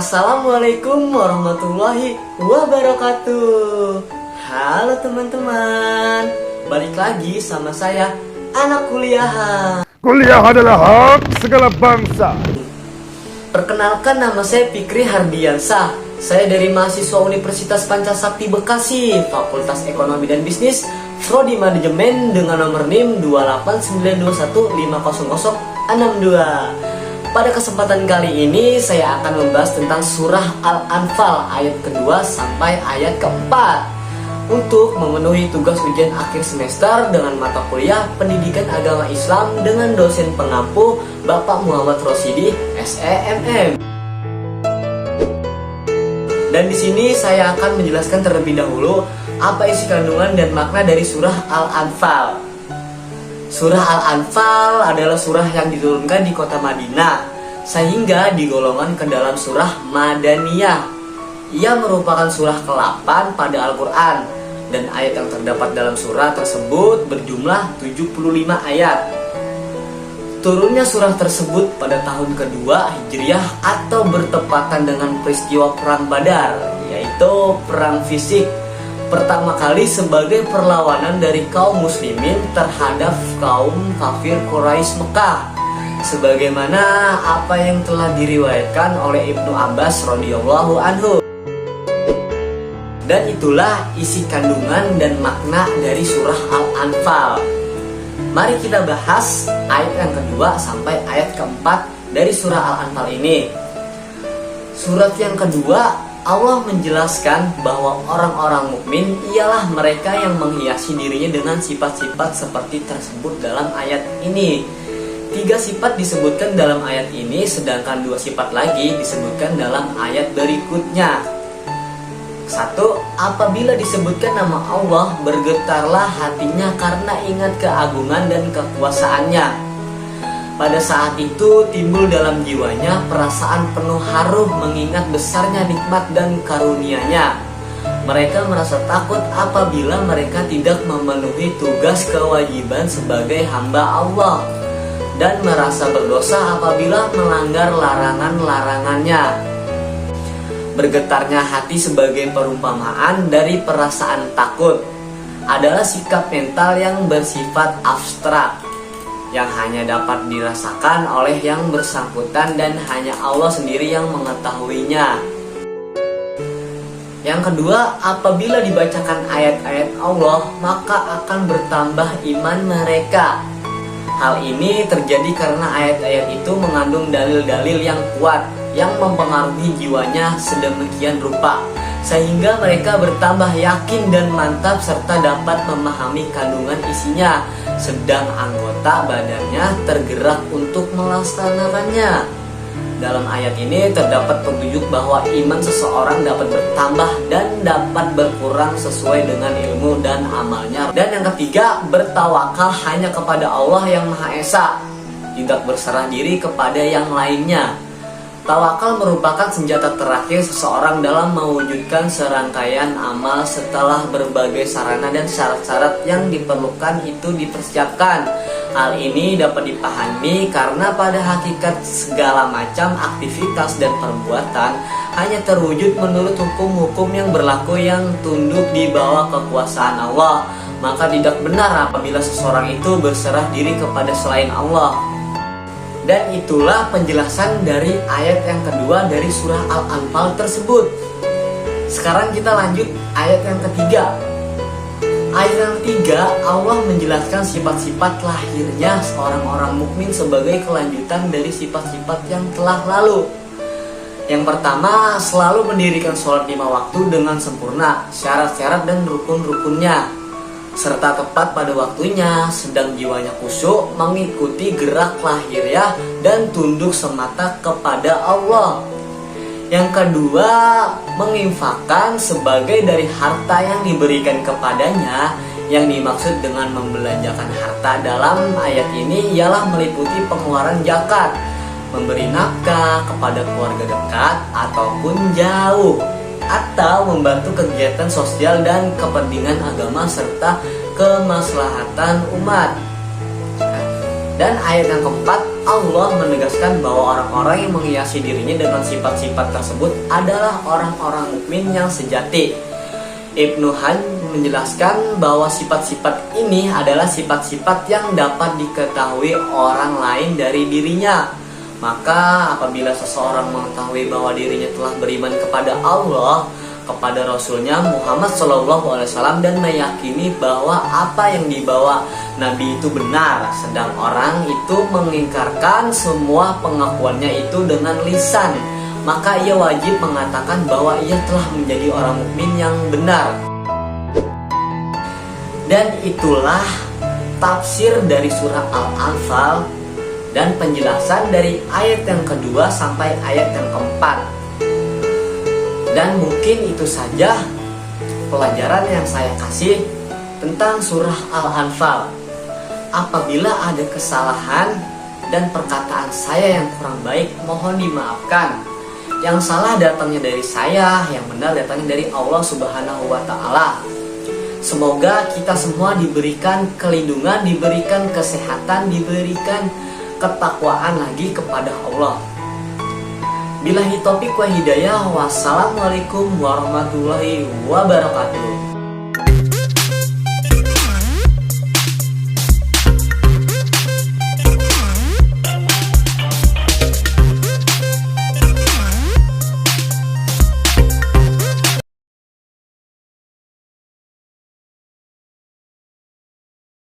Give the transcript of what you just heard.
Assalamualaikum warahmatullahi wabarakatuh. Halo teman-teman, balik lagi sama saya, anak kuliahan. Kuliah adalah hak segala bangsa. Perkenalkan, nama saya Fikri Hardiansah. Saya dari mahasiswa Universitas Pancasakti Bekasi, Fakultas Ekonomi dan Bisnis, Prodi Manajemen dengan nomor NIM 28921500062. Pada kesempatan kali ini saya akan membahas tentang surah Al-Anfal ayat kedua sampai ayat keempat untuk memenuhi tugas ujian akhir semester dengan mata kuliah Pendidikan Agama Islam dengan dosen pengampu Bapak Muhammad Rosidi, SEMM. Dan di sini saya akan menjelaskan terlebih dahulu apa isi kandungan dan makna dari surah Al-Anfal. Surah Al-Anfal adalah surah yang diturunkan di kota Madinah, sehingga digolongkan ke dalam surah Madaniyah. Ia merupakan surah ke-8 pada Al-Quran, dan ayat yang terdapat dalam surah tersebut berjumlah 75 ayat. Turunnya surah tersebut pada tahun kedua Hijriah atau bertepatan dengan peristiwa Perang Badar, yaitu perang fisik pertama kali sebagai perlawanan dari kaum muslimin terhadap kaum kafir Quraisy Mekah, sebagaimana apa yang telah diriwayatkan oleh Ibnu Abbas radhiyallahu anhu. Dan itulah isi kandungan dan makna dari surah Al-Anfal. Mari kita bahas ayat yang kedua sampai ayat keempat dari surah Al-Anfal ini. Surat yang kedua, Allah menjelaskan bahwa orang-orang mukmin ialah mereka yang menghiasi dirinya dengan sifat-sifat seperti tersebut dalam ayat ini. 3 sifat disebutkan dalam ayat ini, sedangkan 2 sifat lagi disebutkan dalam ayat berikutnya. 1. Apabila disebutkan nama Allah, bergetarlah hatinya karena ingat keagungan dan kekuasaannya. Pada saat itu timbul dalam jiwanya perasaan penuh haru mengingat besarnya nikmat dan karunia-Nya. Mereka merasa takut apabila mereka tidak memenuhi tugas kewajiban sebagai hamba Allah, dan merasa berdosa apabila melanggar larangan-larangannya. Bergetarnya hati sebagai perumpamaan dari perasaan takut adalah sikap mental yang bersifat abstrak, yang hanya dapat dirasakan oleh yang bersangkutan dan hanya Allah sendiri yang mengetahuinya. Yang kedua, apabila dibacakan ayat-ayat Allah, maka akan bertambah iman mereka. Hal ini terjadi karena ayat-ayat itu mengandung dalil-dalil yang kuat yang mempengaruhi jiwanya sedemikian rupa, sehingga mereka bertambah yakin dan mantap serta dapat memahami kandungan isinya, sedang anggota badannya tergerak untuk melaksanakannya. Dalam ayat ini terdapat petunjuk bahwa iman seseorang dapat bertambah dan dapat berkurang sesuai dengan ilmu dan amalnya. Dan yang ketiga, bertawakal hanya kepada Allah yang Maha Esa, tidak berserah diri kepada yang lainnya. Tawakal merupakan senjata terakhir seseorang dalam mewujudkan serangkaian amal setelah berbagai sarana dan syarat-syarat yang diperlukan itu dipersiapkan. Hal ini dapat dipahami karena pada hakikat segala macam aktivitas dan perbuatan hanya terwujud menurut hukum-hukum yang berlaku yang tunduk di bawah kekuasaan Allah. Maka tidak benar apabila seseorang itu berserah diri kepada selain Allah. Dan itulah penjelasan dari ayat yang kedua dari surah Al-Anfal tersebut. Sekarang kita lanjut ayat yang ketiga. Ayat yang ketiga, Allah menjelaskan sifat-sifat lahirnya seorang orang mukmin sebagai kelanjutan dari sifat-sifat yang telah lalu. Yang pertama, selalu mendirikan sholat 5 waktu dengan sempurna, syarat-syarat dan rukun-rukunnya, serta tepat pada waktunya, sedang jiwanya khusyuk mengikuti gerak lahiriah dan tunduk semata kepada Allah. Yang kedua, menginfakkan sebagai dari harta yang diberikan kepadanya. Yang dimaksud dengan membelanjakan harta dalam ayat ini ialah meliputi pengeluaran zakat, memberi nafkah kepada keluarga dekat ataupun jauh, atau membantu kegiatan sosial dan kepentingan agama serta kemaslahatan umat. Dan ayat yang keempat, Allah menegaskan bahwa orang-orang yang menghiasi dirinya dengan sifat-sifat tersebut adalah orang-orang mukmin yang sejati. Ibnu Han menjelaskan bahwa sifat-sifat ini adalah sifat-sifat yang dapat diketahui orang lain dari dirinya. Maka apabila seseorang mengetahui bahwa dirinya telah beriman kepada Allah, kepada Rasulnya Muhammad SAW, dan meyakini bahwa apa yang dibawa Nabi itu benar, sedang orang itu mengingkarkan semua pengakuannya itu dengan lisan, maka ia wajib mengatakan bahwa ia telah menjadi orang mukmin yang benar. Dan itulah tafsir dari surah Al-Anfal dan penjelasan dari ayat yang kedua sampai ayat yang keempat. Dan mungkin itu saja pelajaran yang saya kasih tentang surah Al-Anfal. Apabila ada kesalahan dan perkataan saya yang kurang baik, mohon dimaafkan. Yang salah datangnya dari saya, yang benar datangnya dari Allah Subhanahu wa Ta'ala. Semoga kita semua diberikan kelindungan, diberikan kesehatan, diberikan ketakwaan lagi kepada Allah. Billahi taufiq wa hidayah. Wassalamualaikum warahmatullahi wabarakatuh.